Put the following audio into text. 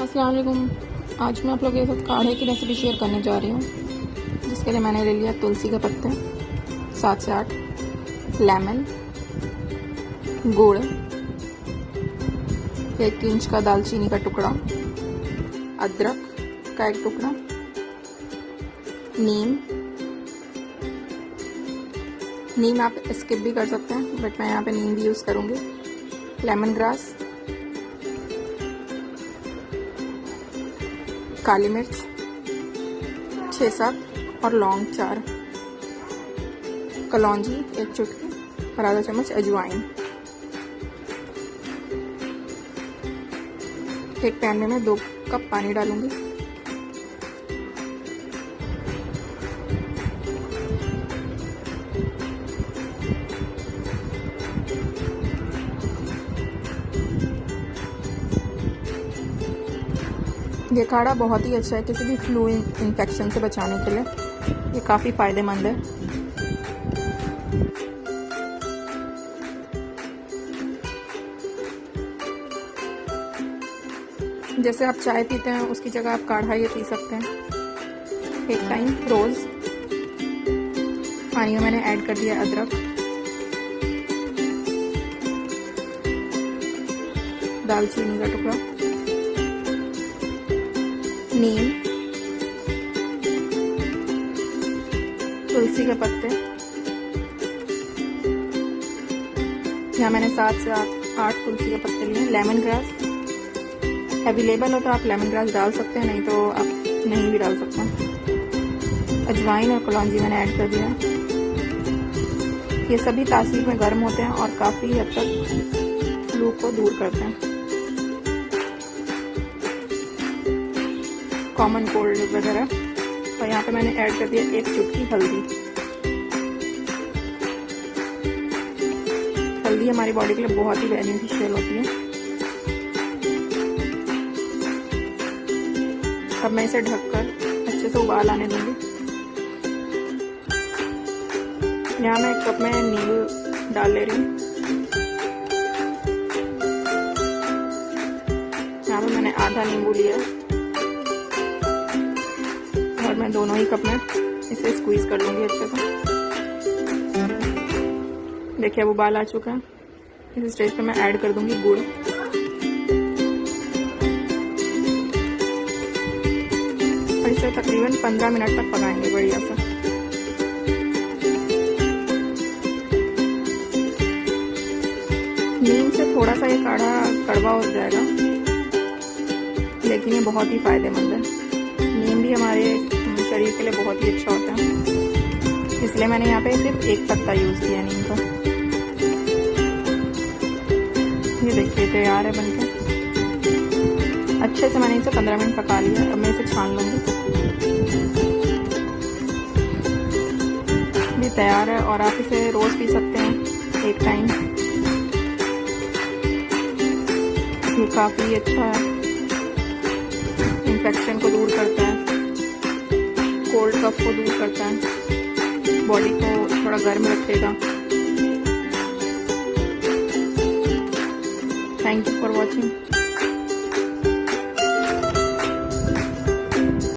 अस्सलाम वालेकुम। आज मैं आप लोगों के साथ काढ़े की रेसिपी शेयर करने जा रही हूँ, जिसके लिए मैंने ले लिया तुलसी के पत्ते 7 से 8, लेमन, गुड़, 1 इंच का दालचीनी का टुकड़ा, अदरक का 1 टुकड़ा, नीम आप स्किप भी कर सकते हैं, बट मैं यहाँ पे नीम भी यूज़ करूँगी, लेमन ग्रास, काली मिर्च 6-7 और लौंग 4, कलौंजी 1 चुटकी और आधा चम्मच अजवाइन। एक पैन में मैं 2 कप पानी डालूंगी। ये काढ़ा बहुत ही अच्छा है किसी भी फ्लू इन्फेक्शन से बचाने के लिए। ये काफ़ी फ़ायदेमंद है। जैसे आप चाय पीते हैं उसकी जगह आप काढ़ा ये पी सकते हैं। एक टाइम रोज़ पानी में मैंने ऐड कर दिया अदरक, दालचीनी का टुकड़ा, नीम, तुलसी के पत्ते, यहाँ मैंने 7 से 8 तुलसी के पत्ते लिए। लेमन ग्रास अवेलेबल हो तो आप लेमन ग्रास डाल सकते हैं, नहीं तो आप नहीं भी डाल सकते हैं। अजवाइन और कलौंजी मैंने ऐड कर दिया। ये सभी तासीर में गर्म होते हैं और काफ़ी हद तक फ्लू को दूर करते हैं, कॉमन कोल्ड वगैरह। और यहाँ पे मैंने ऐड कर दिया 1 चुटकी हल्दी। हल्दी हमारी बॉडी के लिए बहुत ही बेनिफिशियल होती है। अब मैं इसे ढककर अच्छे से उबाल आने दूंगी। यहाँ मैं 1 कप में नींबू डाल ले रही हूँ। यहाँ पे मैंने आधा नींबू लिया और मैं दोनों ही कप में इसे स्क्वीज कर लूँगी अच्छे से। देखिए अब उबाल आ चुका है। इस स्टेज पे मैं ऐड कर दूँगी गुड़। और इसे तकरीबन 15 मिनट तक पकाएंगे बढ़िया से। नीम से थोड़ा सा ये काढ़ा कड़वा हो जाएगा, लेकिन ये बहुत ही फायदेमंद है। नीम भी हमारे शरीर के लिए बहुत ही अच्छा होता है, इसलिए मैंने यहाँ पे सिर्फ 1 पत्ता यूज़ किया नीम का। ये देखिए तैयार है बनके। अच्छे से मैंने इसे 15 मिनट पका लिया। अब मैं इसे छान लूँगी। ये तैयार है और आप इसे रोज़ पी सकते हैं एक टाइम। ये काफ़ी अच्छा है, इन्फेक्शन को दूर करता है, कोल्ड कफ को दूर करता है, बॉडी को थोड़ा गर्म रखेगा। Thank you for watching.